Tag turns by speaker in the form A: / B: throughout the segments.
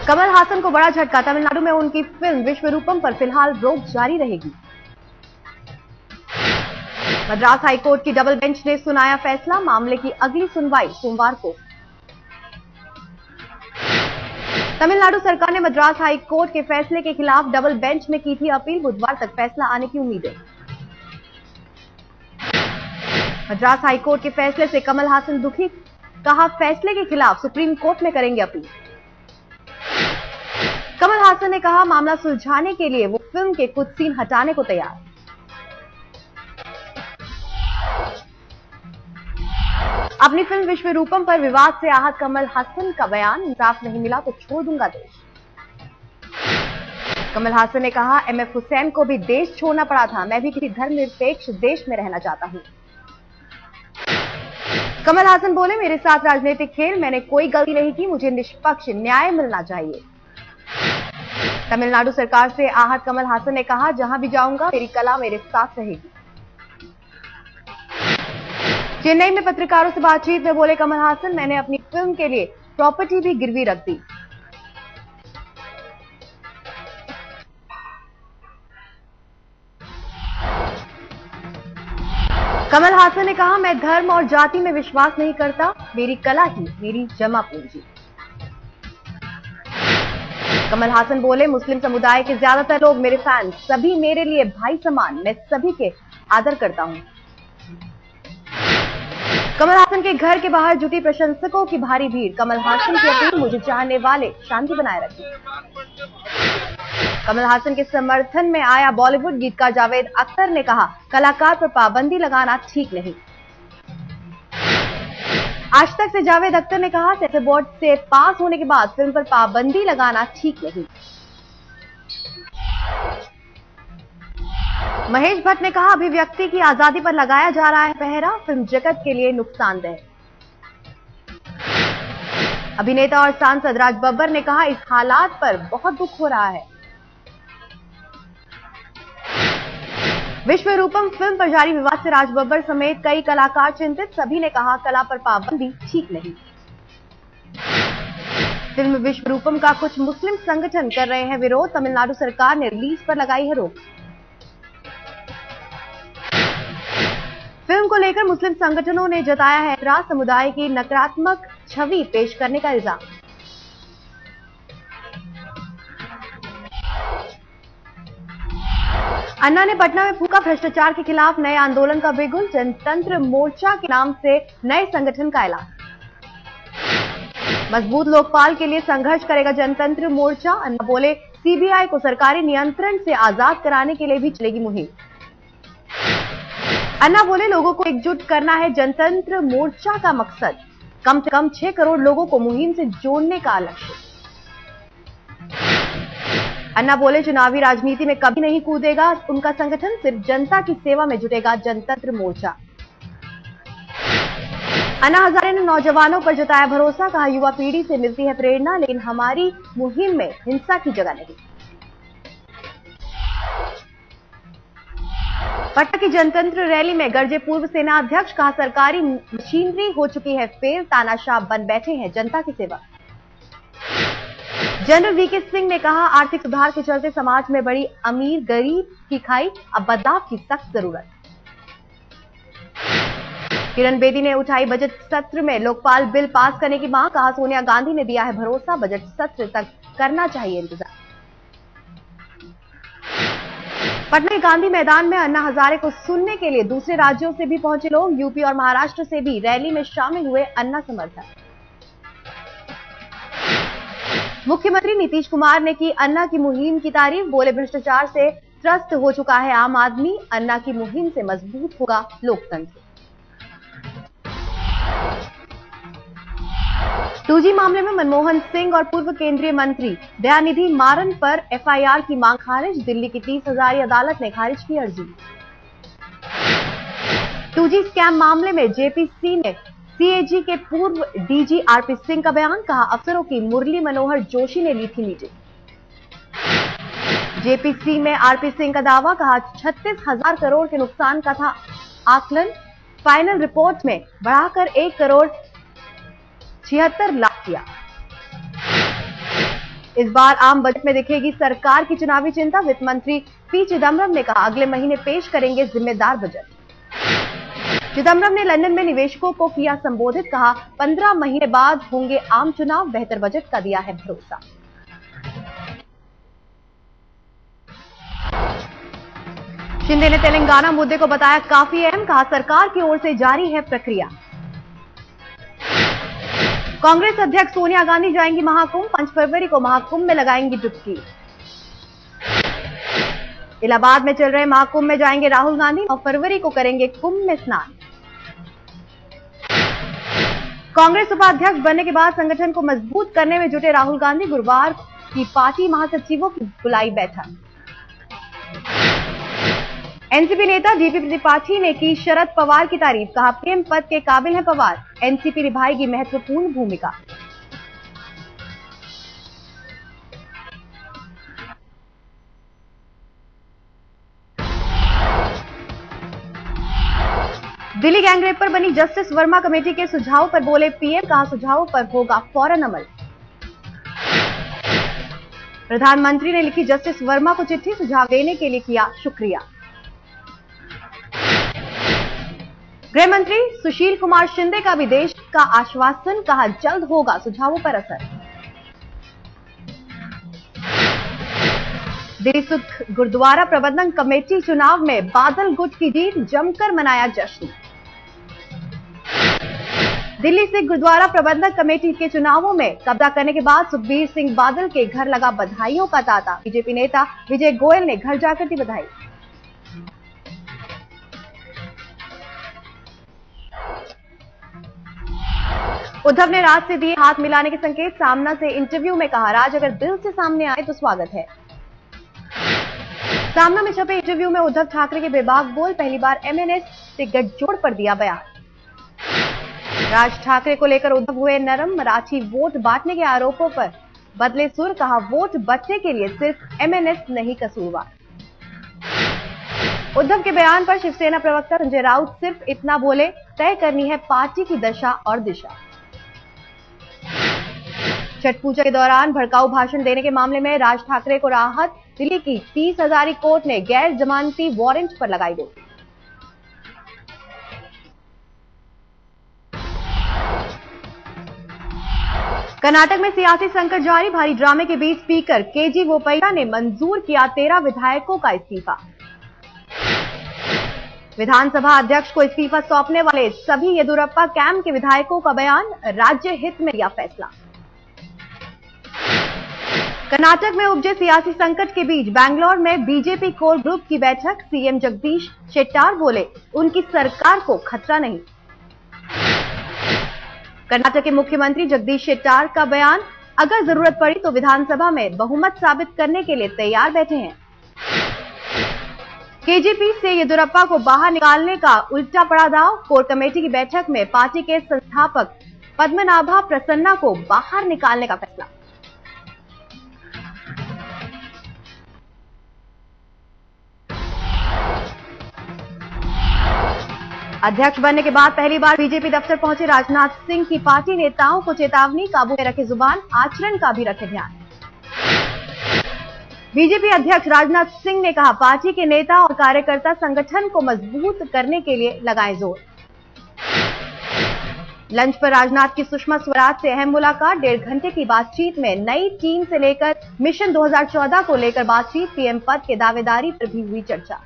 A: कमल हासन को बड़ा झटका, तमिलनाडु में उनकी फिल्म विश्वरूपम पर फिलहाल रोक जारी रहेगी। मद्रास हाईकोर्ट की डबल बेंच ने सुनाया फैसला, मामले की अगली सुनवाई सोमवार को। तमिलनाडु सरकार ने मद्रास हाईकोर्ट के फैसले के खिलाफ डबल बेंच में की थी अपील, बुधवार तक फैसला आने की उम्मीद है। मद्रास हाईकोर्ट के फैसले से कमल हासन दुखी, कहा फैसले के खिलाफ सुप्रीम कोर्ट में करेंगे अपील। कमल हासन ने कहा मामला सुलझाने के लिए वो फिल्म के कुछ सीन हटाने को तैयार। अपनी फिल्म विश्वरूपम पर विवाद से आहत कमल हासन का बयान, इंसाफ नहीं मिला तो छोड़ दूंगा देश। कमल हासन ने कहा एमएफ हुसैन को भी देश छोड़ना पड़ा था, मैं भी किसी धर्मनिरपेक्ष देश में रहना चाहता हूं। कमल हासन बोले मेरे साथ राजनीतिक खेल, मैंने कोई गलती नहीं की, मुझे निष्पक्ष न्याय मिलना चाहिए। तमिलनाडु सरकार से आहत कमल हासन ने कहा जहां भी जाऊंगा मेरी कला मेरे साथ रहेगी। चेन्नई में पत्रकारों से बातचीत में बोले कमल हासन, मैंने अपनी फिल्म के लिए प्रॉपर्टी भी गिरवी रख दी। कमल हासन ने कहा मैं धर्म और जाति में विश्वास नहीं करता, मेरी कला ही मेरी जमा पूंजी। कमल हासन बोले मुस्लिम समुदाय के ज्यादातर लोग मेरे फैंस, सभी मेरे लिए भाई समान, मैं सभी के आदर करता हूं। कमल हासन के घर के बाहर जुटी प्रशंसकों की भारी भीड़, कमल हासन की अपील मुझे चाहने वाले शांति बनाए रखें। कमल हासन के समर्थन में आया बॉलीवुड गीतकार जावेद अख्तर ने कहा कलाकार पर पाबंदी लगाना ठीक नहीं। आज तक से जावेद अख्तर ने कहा सेंसर बोर्ड से पास होने के बाद फिल्म पर पाबंदी लगाना ठीक नहीं। महेश भट्ट ने कहा अभिव्यक्ति की आजादी पर लगाया जा रहा है पहरा, फिल्म जगत के लिए नुकसानदेह। अभिनेता और सांसद राज बब्बर ने कहा इस हालात पर बहुत दुख हो रहा है। विश्वरूपम फिल्म पर जारी विवाद से राज बब्बर समेत कई कलाकार चिंतित, सभी ने कहा कला पर पाबंदी ठीक नहीं। फिल्म विश्वरूपम का कुछ मुस्लिम संगठन कर रहे हैं विरोध, तमिलनाडु सरकार ने रिलीज पर लगाई है रोक। फिल्म को लेकर मुस्लिम संगठनों ने जताया है ऐतराज, समुदाय की नकारात्मक छवि पेश करने का इल्जाम। अन्ना ने पटना में फूका भ्रष्टाचार के खिलाफ नए आंदोलन का बिगुल, जनतंत्र मोर्चा के नाम से नए संगठन का ऐलान। मजबूत लोकपाल के लिए संघर्ष करेगा जनतंत्र मोर्चा, अन्ना बोले सीबीआई को सरकारी नियंत्रण से आजाद कराने के लिए भी चलेगी मुहिम। अन्ना बोले लोगों को एकजुट करना है जनतंत्र मोर्चा का मकसद, कम से कम 6 करोड़ लोगों को मुहिम से जोड़ने का लक्ष्य। अन्ना बोले चुनावी राजनीति में कभी नहीं कूदेगा उनका संगठन, सिर्फ जनता की सेवा में जुटेगा जनतंत्र मोर्चा। अन्ना हजारे ने नौजवानों पर जताया भरोसा, कहा युवा पीढ़ी से मिलती है प्रेरणा, लेकिन हमारी मुहिम में हिंसा की जगह नहीं। पटना की जनतंत्र रैली में गरजे पूर्व सेना अध्यक्ष, कहा सरकारी मशीनरी हो चुकी है फेल, तानाशाह बन बैठे हैं जनता की सेवा। जनरल वीके सिंह ने कहा आर्थिक सुधार के चलते समाज में बड़ी अमीर गरीब की खाई, अब बदलाव की सख्त जरूरत। किरण बेदी ने उठाई बजट सत्र में लोकपाल बिल पास करने की मांग, कहा सोनिया गांधी ने दिया है भरोसा, बजट सत्र तक करना चाहिए इंतजार। पटना के गांधी मैदान में अन्ना हजारे को सुनने के लिए दूसरे राज्यों से भी पहुंचे लोग, यूपी और महाराष्ट्र से भी रैली में शामिल हुए अन्ना समर्थक। मुख्यमंत्री नीतीश कुमार ने की अन्ना की मुहिम की तारीफ, बोले भ्रष्टाचार से त्रस्त हो चुका है आम आदमी, अन्ना की मुहिम से मजबूत होगा लोकतंत्र। 2G मामले में मनमोहन सिंह और पूर्व केंद्रीय मंत्री दयानिधि मारन पर एफआईआर की मांग खारिज, दिल्ली की 30,000 अदालत ने खारिज की अर्जी। 2G स्कैम मामले में जेपीसी ने सीएजी के पूर्व डीजी आरपी सिंह का बयान, कहा अफसरों की मुरली मनोहर जोशी ने ली थी मीटिंग। जेपीसी में आरपी सिंह का दावा, कहा 36,000 करोड़ के नुकसान का था आकलन, फाइनल रिपोर्ट में बढ़ाकर 1 करोड़ 76 लाख किया। इस बार आम बजट में दिखेगी सरकार की चुनावी चिंता। वित्त मंत्री पी चिदम्बरम ने कहा, अगले महीने पेश करेंगे जिम्मेदार बजट। चिदम्बरम ने लंदन में निवेशकों को किया संबोधित, कहा 15 महीने बाद होंगे आम चुनाव, बेहतर बजट का दिया है भरोसा। शिंदे ने तेलंगाना मुद्दे को बताया काफी अहम, कहा सरकार की ओर से जारी है प्रक्रिया। कांग्रेस अध्यक्ष सोनिया गांधी जाएंगी महाकुंभ, 5 फरवरी को महाकुंभ में लगाएंगी डुबकी। इलाहाबाद में चल रहे महाकुंभ में जाएंगे राहुल गांधी, 9 फरवरी को करेंगे कुंभ में स्नान। कांग्रेस उपाध्यक्ष बनने के बाद संगठन को मजबूत करने में जुटे राहुल गांधी, गुरुवार की पार्टी महासचिवों की बुलाई बैठक। एनसीपी नेता जीपी त्रिपाठी ने की शरद पवार की तारीफ, कहा पीएम पद के काबिल हैं पवार, एनसीपी निभाएगी महत्वपूर्ण भूमिका। दिल्ली गैंगरेप पर बनी जस्टिस वर्मा कमेटी के सुझाव पर बोले पीएम, कहा सुझावों पर होगा फौरन अमल। प्रधानमंत्री ने लिखी जस्टिस वर्मा को चिट्ठी, सुझाव देने के लिए किया शुक्रिया। गृह मंत्री सुशील कुमार शिंदे का विदेश का आश्वासन, कहा जल्द होगा सुझावों पर असर। दिल्ली सिख गुरुद्वारा प्रबंधन कमेटी चुनाव में बादल गुट की जीत, जमकर मनाया जश्न। दिल्ली सिख गुरुद्वारा प्रबंधक कमेटी के चुनावों में कब्जा करने के बाद सुखबीर सिंह बादल के घर लगा बधाइयों का तांता। बीजेपी नेता विजय गोयल ने घर जाकर दी बधाई। उद्धव ने राज से दिए हाथ मिलाने के संकेत, सामना से इंटरव्यू में कहा राज अगर दिल से सामने आए तो स्वागत है। सामना में छपे इंटरव्यू में उद्धव ठाकरे के बेबाक बोल, पहली बार एमएनएस से गठजोड़ पर दिया बयान। राज ठाकरे को लेकर उद्धव हुए नरम, मराठी वोट बांटने के आरोपों पर बदले सुर, कहा वोट बंटने के लिए सिर्फ एमएनएस नहीं कसूरवार। उद्धव के बयान पर शिवसेना प्रवक्ता संजय राउत सिर्फ इतना बोले, तय करनी है पार्टी की दशा और दिशा। छठ पूजा के दौरान भड़काऊ भाषण देने के मामले में राज ठाकरे को राहत, दिल्ली की 30 हजारी कोर्ट ने गैर जमानती वारंट पर लगाई रोक। कर्नाटक में सियासी संकट जारी, भारी ड्रामे के बीच स्पीकर केजी बोपैया ने मंजूर किया 13 विधायकों का इस्तीफा। विधानसभा अध्यक्ष को इस्तीफा सौंपने वाले सभी येदियुरप्पा कैंप के विधायकों का बयान, राज्य हित में लिया फैसला। कर्नाटक में उपजे सियासी संकट के बीच बैंगलोर में बीजेपी कोर ग्रुप की बैठक, सीएम जगदीश शेट्टार बोले उनकी सरकार को खतरा नहीं। कर्नाटक के मुख्यमंत्री जगदीश शेट्टार का बयान, अगर जरूरत पड़ी तो विधानसभा में बहुमत साबित करने के लिए तैयार बैठे हैं। केजेपी से येदियुरप्पा को बाहर निकालने का उल्टा पड़ा दाव, कोर कमेटी की बैठक में पार्टी के संस्थापक पद्मनाभा प्रसन्ना को बाहर निकालने का फैसला। अध्यक्ष बनने के बाद पहली बार बीजेपी दफ्तर पहुंचे राजनाथ सिंह की पार्टी नेताओं को चेतावनी, काबू में रखे जुबान, आचरण का भी रखे ध्यान। बीजेपी अध्यक्ष राजनाथ सिंह ने कहा पार्टी के नेता और कार्यकर्ता संगठन को मजबूत करने के लिए लगाएं जोर। लंच पर राजनाथ की सुषमा स्वराज से अहम मुलाकात, 1.5 घंटे की बातचीत में नई टीम से लेकर मिशन 2014 को लेकर बातचीत, पीएम पद के दावेदारी पर भी हुई चर्चा।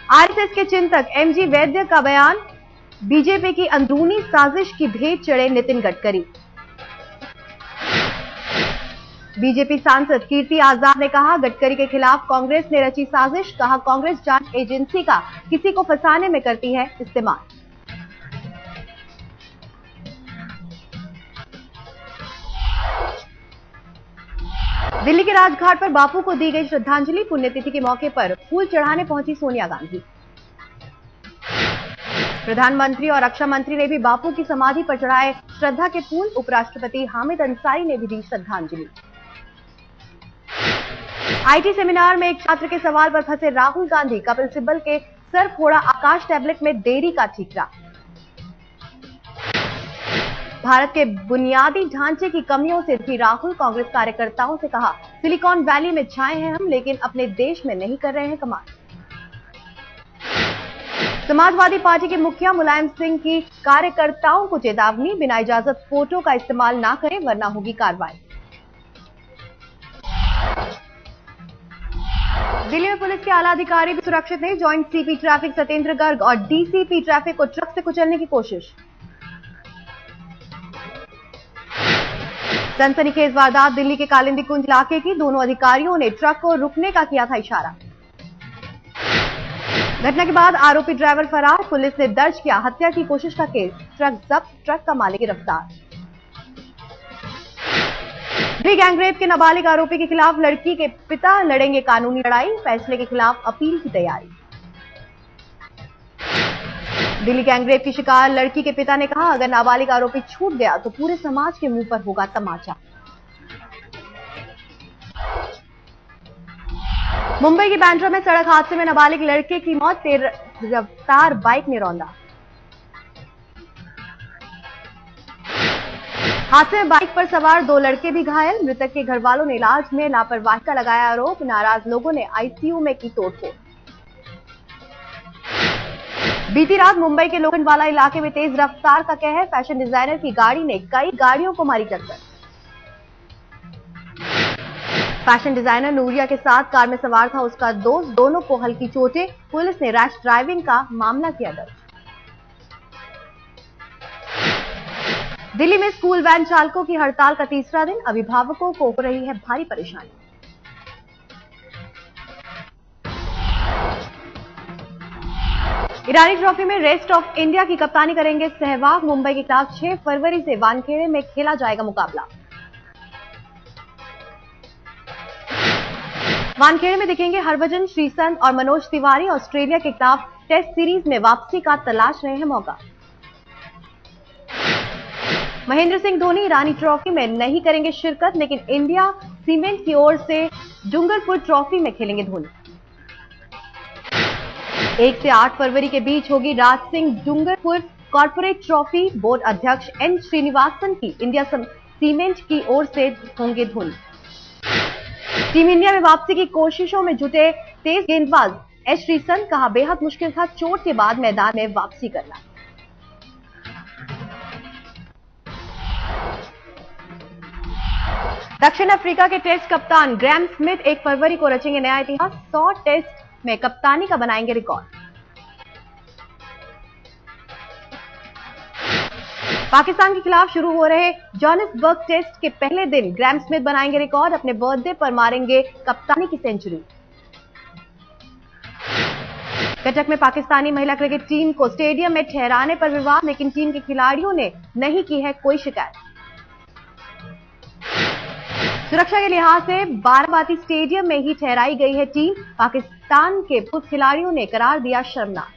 A: आरएसएस के चिंतक एमजी वैद्य का बयान, बीजेपी की अंदरूनी साजिश की भेंट चढ़े नितिन गडकरी। बीजेपी सांसद कीर्ति आजाद ने कहा गडकरी के खिलाफ कांग्रेस ने रची साजिश, कहा कांग्रेस जांच एजेंसी का किसी को फंसाने में करती है इस्तेमाल। दिल्ली के राजघाट पर बापू को दी गई श्रद्धांजलि, पुण्यतिथि के मौके पर फूल चढ़ाने पहुंची सोनिया गांधी। प्रधानमंत्री और रक्षा मंत्री ने भी बापू की समाधि पर चढ़ाए श्रद्धा के फूल, उपराष्ट्रपति हामिद अंसारी ने भी दी श्रद्धांजलि। आईटी सेमिनार में एक छात्र के सवाल पर फंसे राहुल गांधी, कपिल सिब्बल के सर फोड़ा, आकाश टैबलेट में देरी का ठीकरा। भारत के बुनियादी ढांचे की कमियों से दुखी राहुल, कांग्रेस कार्यकर्ताओं से कहा, सिलिकॉन वैली में छाए हैं हम, लेकिन अपने देश में नहीं कर रहे हैं कमाल। समाजवादी पार्टी के मुखिया मुलायम सिंह की कार्यकर्ताओं को चेतावनी, बिना इजाजत फोटो का इस्तेमाल ना करें वरना होगी कार्रवाई। दिल्ली में पुलिस के आला अधिकारी भी सुरक्षित नहीं, joint CP traffic Satyendra Garg और डीसीपी ट्रैफिक को ट्रक से कुचलने की कोशिश। सनसनीखेज वारदात दिल्ली के कालिंदी कुंज इलाके की, दोनों अधिकारियों ने ट्रक को रुकने का किया था इशारा। घटना के बाद आरोपी ड्राइवर फरार, पुलिस ने दर्ज किया हत्या की कोशिश का केस, ट्रक जब्त, ट्रक का मालिक गिरफ्तार। दिल्ली गैंगरेप के नाबालिग आरोपी के खिलाफ लड़की के पिता लड़ेंगे कानूनी लड़ाई, फैसले के खिलाफ अपील की तैयारी। दिल्ली गैंगरेप की शिकार लड़की के पिता ने कहा, अगर नाबालिग आरोपी छूट गया तो पूरे समाज के मुंह पर होगा तमाचा। मुंबई की बैंड्रा में सड़क हादसे में नाबालिग लड़के की मौत, तेज रफ्तार बाइक ने रौंदा। हादसे में बाइक पर सवार 2 लड़के भी घायल, मृतक के घर वालों ने इलाज में लापरवाही का लगाया आरोप, नाराज लोगों ने आईसीयू में की तोड़फोड़। बीती रात मुंबई के लोखंडवाला इलाके में तेज रफ्तार का कहर, फैशन डिजाइनर की गाड़ी ने कई गाड़ियों को मारी टक्कर। फैशन डिजाइनर नूरिया के साथ कार में सवार था उसका दोस्त, दोनों को हल्की चोटें, पुलिस ने रैश ड्राइविंग का मामला किया दर्ज। दिल्ली में स्कूल वैन चालकों की हड़ताल का तीसरा दिन, अभिभावकों को हो रही है भारी परेशानी। ईरानी ट्रॉफी में रेस्ट ऑफ इंडिया की कप्तानी करेंगे सहवाग, मुंबई के खिलाफ 6 फरवरी से वानखेड़े में खेला जाएगा मुकाबला। वानखेड़े में दिखेंगे हरभजन, श्रीसंत और मनोज तिवारी, ऑस्ट्रेलिया के खिलाफ टेस्ट सीरीज में वापसी का तलाश रहे हैं मौका। महेंद्र सिंह धोनी ईरानी ट्रॉफी में नहीं करेंगे शिरकत, लेकिन इंडिया सीमेंट की ओर से डूंगरपुर ट्रॉफी में खेलेंगे धोनी। 1 से 8 फरवरी के बीच होगी Raj Singh Dungarpur corporate trophy, board अध्यक्ष एन श्रीनिवासन की इंडिया सीमेंट की ओर से होंगे धोनी। टीम इंडिया में वापसी की कोशिशों में जुटे तेज गेंदबाज एस श्रीसंत, कहा बेहद मुश्किल था चोट के बाद मैदान में वापसी करना। दक्षिण अफ्रीका के टेस्ट कप्तान ग्रैम स्मिथ 1 फरवरी को रचेंगे नया इतिहास, 100 टेस्ट में कप्तानी का बनाएंगे रिकॉर्ड। पाकिस्तान के खिलाफ शुरू हो रहे जोहानिसबर्ग टेस्ट के पहले दिन ग्रैम स्मिथ बनाएंगे रिकॉर्ड, अपने बर्थडे पर मारेंगे कप्तानी की सेंचुरी। कटक में पाकिस्तानी महिला क्रिकेट टीम को स्टेडियम में ठहराने पर विवाद, लेकिन टीम के खिलाड़ियों ने नहीं की है कोई शिकायत। सुरक्षा के लिहाज से बाराबाती स्टेडियम में ही ठहराई गई है टीम, पाकिस्तान के पूर्व खिलाड़ियों ने करार दिया शर्मनाक।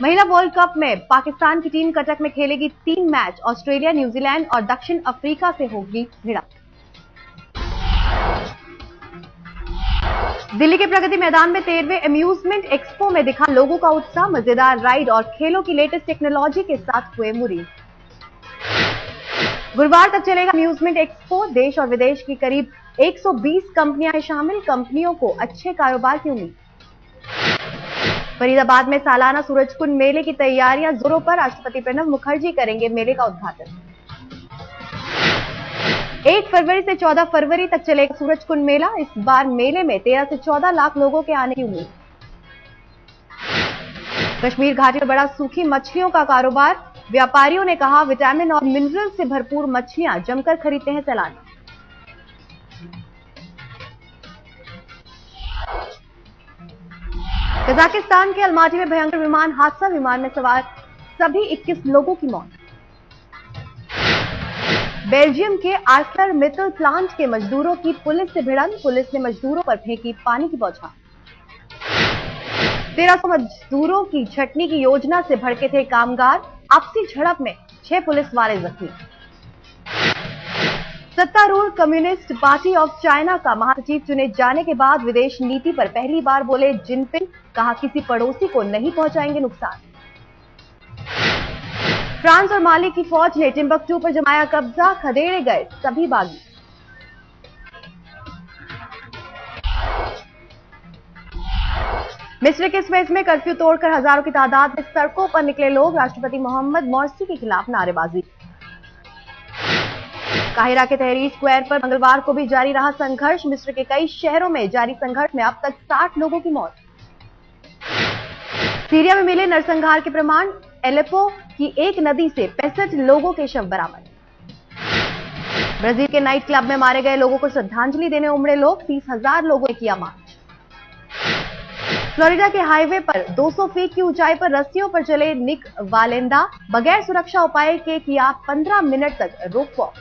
A: महिला वर्ल्ड कप में पाकिस्तान की टीम कटक में खेलेगी 3 मैच, ऑस्ट्रेलिया, न्यूजीलैंड और दक्षिण अफ्रीका से होगी भिड़ंत। दिल्ली के प्रगति मैदान में 13वें अम्यूजमेंट एक्सपो में दिखा लोगों का उत्साह, मजेदार राइड और खेलों की लेटेस्ट टेक्नोलॉजी के साथ हुए मुरीद। गुरुवार तक चलेगा अम्यूजमेंट एक्सपो, देश और विदेश की करीब 120 कंपनियां हैं शामिल, कंपनियों को अच्छे कारोबार की उम्मीद। फरीदाबाद में सालाना सूरजकुंड मेले की तैयारियां जोरों पर, राष्ट्रपति प्रणब मुखर्जी करेंगे मेले का उद्घाटन। 1 फरवरी से 14 फरवरी तक चलेगा सूरजकुंड मेला, इस बार मेले में 13 से 14 लाख लोगों के आने की उम्मीद। कश्मीर घाटी में बड़ा सूखी मछलियों का कारोबार, व्यापारियों ने कहा विटामिन और मिनरल से भरपूर मछलियां जमकर खरीदते हैं सैलानी। कजाकिस्तान के अलमाटी में भयंकर विमान हादसा, विमान में सवार सभी 21 लोगों की मौत। बेल्जियम के आर्सलर मित्तल प्लांट के मजदूरों की पुलिस से भिड़ंत, पुलिस ने मजदूरों पर फेंकी पानी की बौछार। 1300 मजदूरों की छटनी की योजना से भड़के थे कामगार, आपसी झड़प में 6 पुलिस वाले जख्मी। सत्तारूढ़ कम्युनिस्ट पार्टी ऑफ चाइना का महासचिव चुने जाने के बाद विदेश नीति पर पहली बार बोले जिनपिंग, कहा किसी पड़ोसी को नहीं पहुंचाएंगे नुकसान। फ्रांस और माली की फौज ने टिम्बकटू पर जमाया कब्जा, खदेड़े गए सभी बागी। मिस्र के स्वेज में कर्फ्यू तोड़कर हजारों की तादाद में सड़कों पर निकले लोग, राष्ट्रपति मोहम्मद मोर्सी के खिलाफ नारेबाजी। काहिरा के तहरीर स्क्वायर पर मंगलवार को भी जारी रहा संघर्ष, मिस्र के कई शहरों में जारी संघर्ष में अब तक 60 लोगों की मौत। सीरिया में मिले नरसंहार के प्रमाण, एलेपो की एक नदी से 65 लोगों के शव बरामद। ब्राजील के नाइट क्लब में मारे गए लोगों को श्रद्धांजलि देने उमड़े लोग, 30,000 लोगों ने किया मार्च। फ्लोरिडा के हाईवे पर 200 फीट की ऊंचाई पर रस्सियों पर चले निक वालेंदा, बगैर सुरक्षा उपाय के किया 15 मिनट तक रोक वॉक।